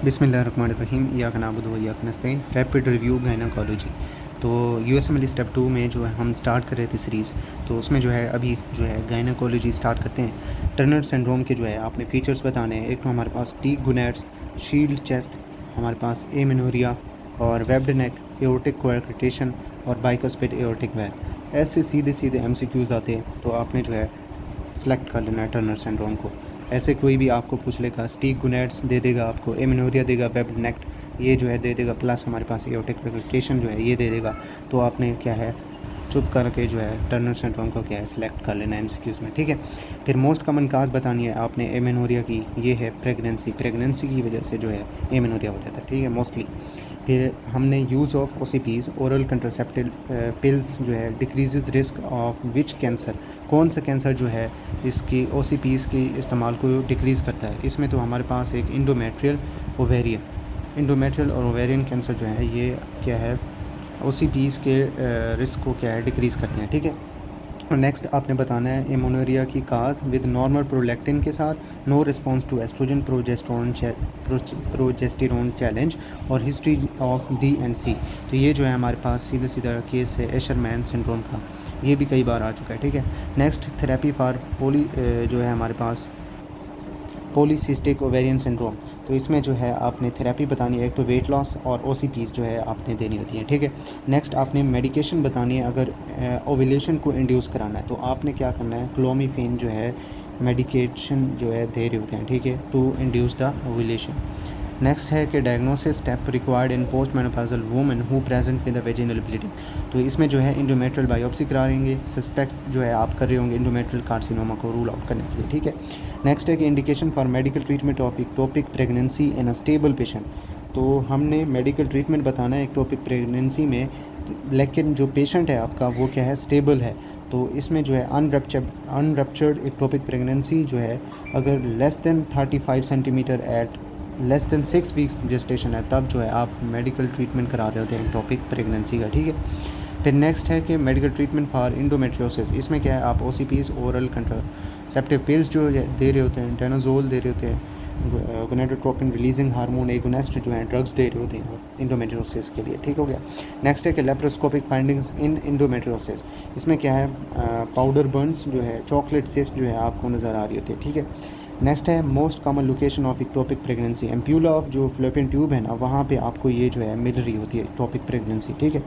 बिस्मिल्लाहिर्रहमानिर्रहीम इय्याका नअबुदु व इय्याका नस्तईन। Rapid review gynaecology. तो यूएसएमएल स्टेप 2 में जो है हम स्टार्ट कर रहे थे सीरीज़, तो उसमें जो है अभी जो है गायनाकोलॉजी स्टार्ट करते हैं। टर्नर सिंड्रोम के जो है आपने फीचर्स बताने हैं। एक तो हमारे पास टी गुनैड्स, शील्ड चेस्ट, हमारे पास एमेनोरिया और वेब्ड नेक, एओर्टिक कोएक्रिटेशन और बाइकस्पिड एओर्टिक वेल। ऐसे सीधे सीधे एमसीक्यूज़ आते हैं, तो आपने जो है सेलेक्ट कर लेना है टर्नर सिंड्रोम को। ऐसे कोई भी आपको पूछ लेगा, स्टीक गुनैड्स दे देगा आपको, एमेनोरिया देगा, वेब्ड नेक ये जो है दे देगा, प्लस हमारे पास एओर्टिक कोएक्रिटेशन जो है ये दे देगा, तो आपने क्या है चुप करके जो है टर्नर सिंड्रोम को क्या है सिलेक्ट कर लेना है एमसीक्यूज़ में, ठीक है। फिर मोस्ट कॉमन काज बतानी है आपने एमेनोरिया की, ये है प्रेगनेंसी की वजह से जो है एमेनोरिया हो जाता है, ठीक है मोस्टली। फिर हमने use of OCPs, oral contraceptive pills जो है decreases risk of which cancer, कौन सा कैंसर जो है इसकी ओसीपीज़ की इस्तेमाल को डिक्रीज़ करता है। इसमें तो हमारे पास एक इंडोमेट्रियल और ओवेरियन कैंसर जो है ये क्या है ओसीपीज़ के रिस्क को क्या है डिक्रीज़ करते हैं, ठीक है। और नेक्स्ट आपने बताना है एमेनोरिया की काज विद नॉर्मल प्रोलैक्टिन के साथ, no response to estrogen progesterone challenge और हिस्ट्री ऑफ डीएनसी। तो ये जो है हमारे पास सीधा सीधा केस है एशरमैन सिंड्रोम का, ये भी कई बार आ चुका है, ठीक है। नेक्स्ट थेरेपी फॉर जो है हमारे पास पॉलीसिस्टिक ओवेरियन सिंड्रोम। तो इसमें जो है आपने थेरेपी बतानी है, एक तो वेट लॉस और ओसीपीज़ जो है आपने देनी होती है, ठीक है। नेक्स्ट आपने मेडिकेशन बतानी है, अगर ओव्यूलेशन को इंड्यूस कराना है तो आपने क्या करना है, क्लोमिफेन जो है मेडिकेशन जो है दे रहे होते हैं, ठीक है, to induce the ovulation. Next है कि diagnosis step required in post menopausal women who present with the vaginal bleeding. तो इसमें जो है इंडोमेट्रियल बायोप्सी कराएंगे, सस्पेक्ट जो है आप कर रहे होंगे इंडोमेट्रियल कार्सिनोमा को रूल आउट करने के लिए, ठीक है। नेक्स्ट है कि indication for medical treatment of ectopic pregnancy in a stable patient. तो हमने मेडिकल ट्रीटमेंट बताना है इक्टोपिक प्रेगनेंसी में, लेकिन जो पेशेंट है आपका वो क्या है स्टेबल है। तो इसमें जो है अनरप्चर्ड इक्टोपिक प्रेगनेंसी जो है अगर less than 35 centimetre at less than 6 weeks gestation है, तब जो है आप मेडिकल ट्रीटमेंट करा रहे होते हैं टॉपिक प्रेगनेंसी का, ठीक है। फिर नेक्स्ट है कि मेडिकल ट्रीटमेंट फॉर इंडोमेट्रियोसिस। इसमें क्या है आप ओसीपीज़, ओरल कंट्रासेप्टिव पिल्स जो दे रहे होते हैं, टेनाजोल दे रहे होते हैं, गोनेडोट्रोपिन रिलीजिंग हार्मोन एगोनिस्ट जो है ड्रग्स दे रहे होते हैं इंडोमेट्रियोसिस के लिए, ठीक हो गया। नेक्स्ट है कि लेप्रोस्कोपिक फाइंडिंग्स इन इंडोमेट्रियोसिस। इसमें क्या है पाउडर बर्न्स जो है, चॉकलेट सिस्ट जो है आपको नज़र आ रही होती है, ठीक है। नेक्स्ट है most common location of ectopic pregnancy, ampulla of जो फ्लोपियन ट्यूब है ना, वहाँ पे आपको ये जो है मिल रही होती है इक्टोपिक प्रेगनेंसी, ठीक है।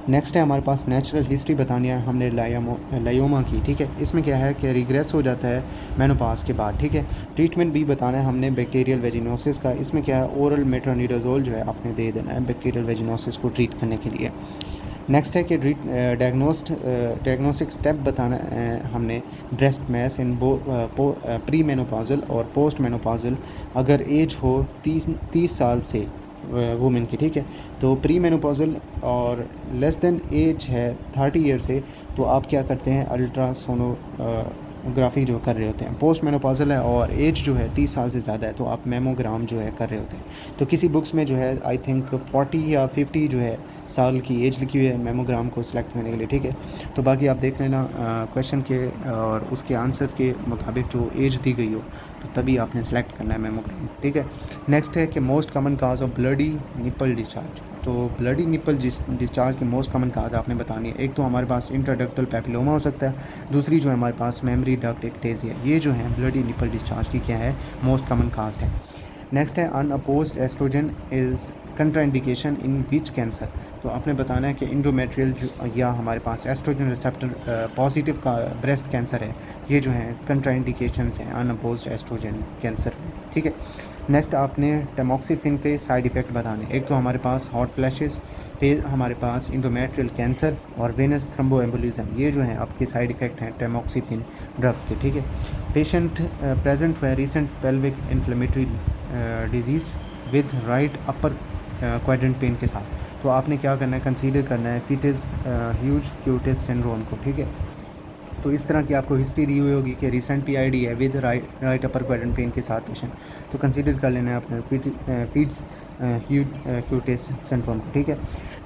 नेक्स्ट है हमारे पास नेचुरल हिस्ट्री बतानी है हमने लायोमा की, ठीक है। इसमें क्या है कि रिग्रेस हो जाता है मेनोपास के बाद, ठीक है। ट्रीटमेंट भी बताना है हमने बैक्टीरियल वेजिनोसिस का। इसमें क्या है ओरल मेट्रोनिडाज़ोल जो है आपने दे देना है बैक्टीरियल वेजिनोसिस को ट्रीट करने के लिए। नेक्स्ट है कि डायग्नोस्टिक स्टेप बताना हमने breast mass in pre menopausal और पोस्ट मेनोपॉजल, अगर एज हो 30 साल से वुमेन की, ठीक है। तो प्री मेनोपॉजल और लेस देन एज है 30 ईयर से, तो आप क्या करते हैं अल्ट्रासोनोग्राफी जो कर रहे होते हैं। पोस्ट मेनोपॉजल है और एज जो है 30 साल से ज़्यादा है, तो आप मेमोग्राम जो है कर रहे होते हैं। तो किसी बुक्स में जो है आई थिंक 40 या 50 जो है साल की एज लिखी हुई है मेमोग्राम को सिलेक्ट करने के लिए, ठीक है। तो बाकी आप देख लेना क्वेश्चन के और उसके आंसर के मुताबिक जो एज दी गई हो, तो तभी आपने सेलेक्ट करना है मेमोग्राम, ठीक है। नेक्स्ट है कि most common cause of bloody nipple discharge. तो ब्लडी निपल डिस्चार्ज की मोस्ट कॉमन काज आपने बतानी है। एक तो हमारे पास इंट्राडक्टल पैपिलोमा हो सकता है, दूसरी जो है हमारे पास मेमरी डक्ट एक्टेजिया। ये जो है ब्लडी निपल डिस्चार्ज की क्या है मोस्ट कॉमन काज है। नेक्स्ट है unopposed estrogen is contraindication in which cancer. तो आपने बताना है कि इंडोमेट्रियल या हमारे पास एस्ट्रोजन रिसेप्टर पॉजिटिव का ब्रेस्ट कैंसर है, ये जो है कंट्राइंडिकेशंस हैं अनअपोज्ड एस्ट्रोजन कैंसर में, ठीक है। नेक्स्ट आपने टैमोक्सिफिन के साइड इफ़ेक्ट बताने, एक तो हमारे पास हॉट फ्लैशेस, फिर हमारे पास इंडोमेट्रियल कैंसर और वेनस थ्रोम्बोएम्बोलिज्म, ये जो है आपके साइड इफ़ेक्ट हैं टैमोक्सिफिन ड्रग के, ठीक है। पेशेंट प्रेजेंट हुआ recent pelvic inflammatory disease with right upper quadrant pen के साथ, तो आपने क्या करना है कंसीडर करना है फिटिस ह्यूज क्यूटिस सिंड्रोम को, ठीक है। तो इस तरह की आपको हिस्ट्री दी हुई होगी कि रिसेंट पीआईडी है with right upper quadrant pen के साथ पेशेंट, तो कंसीडर कर लेना है आपने फीड्स क्यूटेस सिंड्रोम को, ठीक है।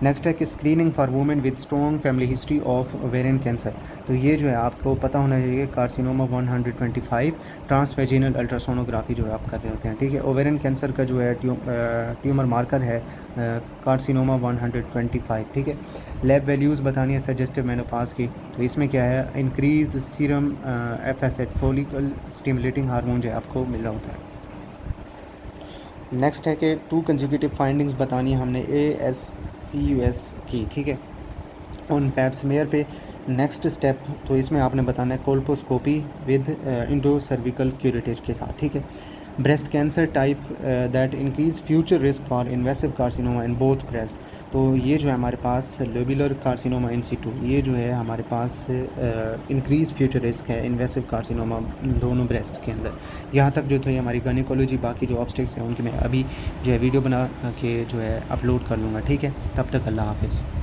नेक्स्ट है कि screening for women with strong family history of ovarian cancer. तो ये जो है आपको पता होना चाहिए, कार्सिनोमा 125 ट्रांसवेजिनल अल्ट्रासोनोग्राफी जो है आप कर रहे होते हैं, ठीक है। ओवेरियन कैंसर का जो है ट्यूमर मार्कर है कार्सिनोमा 125, ठीक है। लैब वैल्यूज़ बतानी है सजेस्टिव मेनोपॉज की, तो इसमें क्या है, increase serum FSH follicle stimulating hormone जो है आपको मिल रहा होता है। नेक्स्ट है कि 2 कंसेक्यूटिव फाइंडिंग्स बतानी है हमने ASCUS की, ठीक है, ऑन पैप्समेयर पे। नेक्स्ट स्टेप तो इसमें आपने बताना है colposcopy with Indo cervical curettage के साथ, ठीक है। Breast cancer type that increase future risk for invasive carcinoma in both breast. तो ये जो है हमारे पास लोबुलर कार्सिनोमा इन सिटू, ये जो है हमारे पास इंक्रीज फ्यूचर रिस्क है इन्वेसिव कार्सिनोमा दोनों ब्रेस्ट के अंदर। यहाँ तक जो थी हमारी गायनेकोलॉजी, बाकी जो ऑब्स्टेक्स हैं उनकी मैं अभी जो है वीडियो बना के जो है अपलोड कर लूँगा, ठीक है। तब तक अल्लाह हाफिज़।